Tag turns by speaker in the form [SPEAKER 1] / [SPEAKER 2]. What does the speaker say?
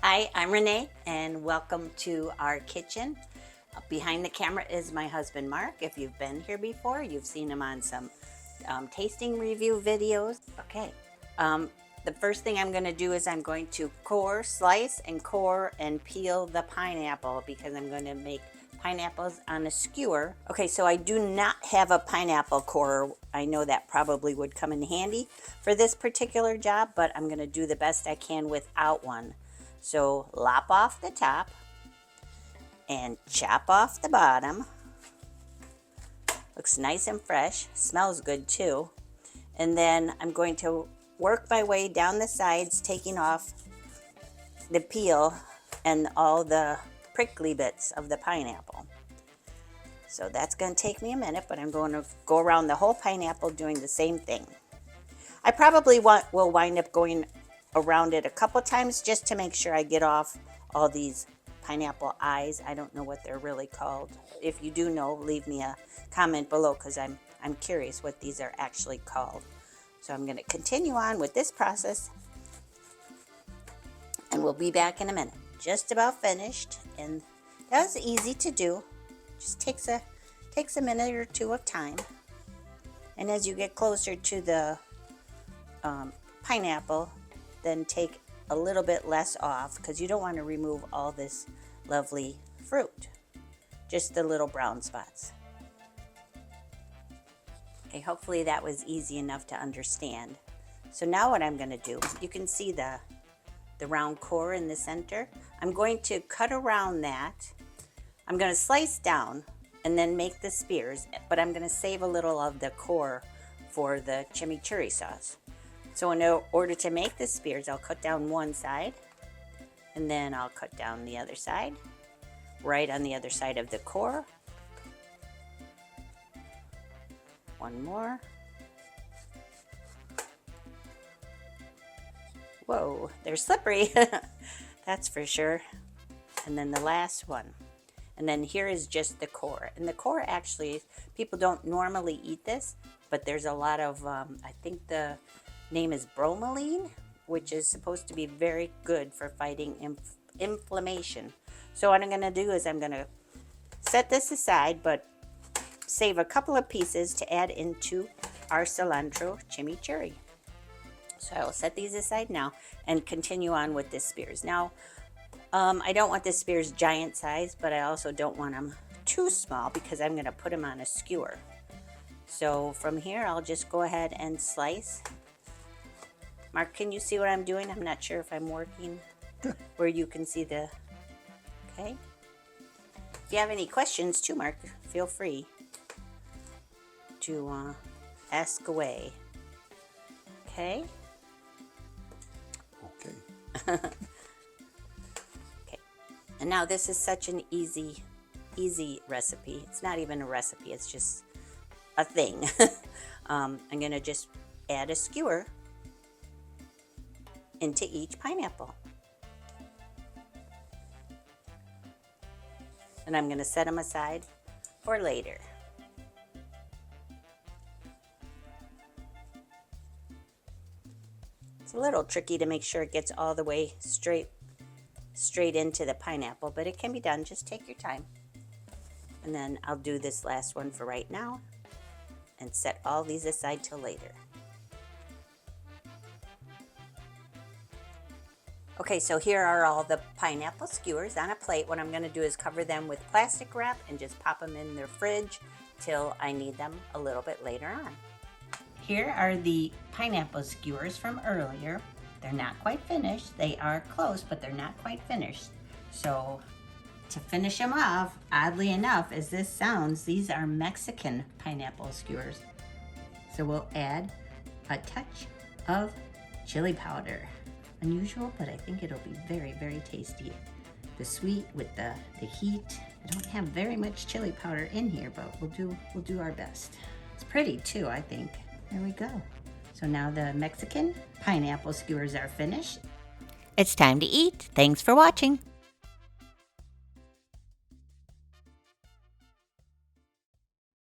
[SPEAKER 1] Hi, I'm Renee, and welcome to our kitchen. Behind the camera is my husband Mark. If you've been here before, you've seen him on some tasting review videos. Okay, the first thing I'm going to do is I'm going to slice and core and peel the pineapple because I'm going to make pineapples on a skewer. Okay, so I do not have a pineapple core. I know that probably would come in handy for this particular job, but I'm going to do the best I can without one. So lop off the top and chop off the bottom. Looks nice and fresh, smells good too. And then I'm going to work my way down the sides, taking off the peel and all the prickly bits of the pineapple. So that's going to take me a minute, but I'm going to go around the whole pineapple doing the same thing. I probably will wind up going around it a couple times just to make sure I get off all these pineapple eyes. I don't know what they're really called. If you do know, leave me a comment below because I'm curious what these are actually called. So I'm going to continue on with this process and we'll be back in a minute. Just about finished, and that was easy to do. Just takes a minute or two of time. And as you get closer to the pineapple, then take a little bit less off because you don't want to remove all this lovely fruit, just the little brown spots. Okay, hopefully that was easy enough to understand. So now what I'm going to do, you can see the round core in the center. I'm going to cut around that. I'm going to slice down and then make the spears, but I'm going to save a little of the core for the chimichurri sauce. So in order to make the spears, I'll cut down one side, and then I'll cut down the other side, right on the other side of the core. One more. Whoa, they're slippery. That's for sure. And then the last one. And then here is just the core. And the core actually, people don't normally eat this, but there's a lot of, I think the name is bromelain, which is supposed to be very good for fighting inflammation. So what I'm going to do is I'm going to set this aside, but save a couple of pieces to add into our cilantro chimichurri. So I will set these aside now and continue on with the spears. Now, I don't want the spears giant size, but I also don't want them too small because I'm going to put them on a skewer. So from here, I'll just go ahead and slice. Mark, can you see what I'm doing? I'm not sure if I'm working where you can see the, okay. If you have any questions too, Mark, feel free to ask away. Okay?
[SPEAKER 2] Okay.
[SPEAKER 1] Okay. And now this is such an easy recipe. It's not even a recipe, it's just a thing. I'm going to just add a skewer into each pineapple. And I'm going to set them aside for later. It's a little tricky to make sure it gets all the way straight into the pineapple, but it can be done. Just take your time. And then I'll do this last one for right now and set all these aside till later. Okay, so here are all the pineapple skewers on a plate. What I'm going to do is cover them with plastic wrap and just pop them in the fridge till I need them a little bit later on. Here are the pineapple skewers from earlier. They're not quite finished. They are close, but they're not quite finished. So to finish them off, oddly enough, as this sounds, these are Mexican pineapple skewers. So we'll add a touch of chili powder. Unusual, but I think it'll be very, very tasty. The sweet with the heat. I don't have very much chili powder in here, but we'll do our best. It's pretty too, I think. There we go. So now the Mexican pineapple skewers are finished. It's time to eat. Thanks for watching.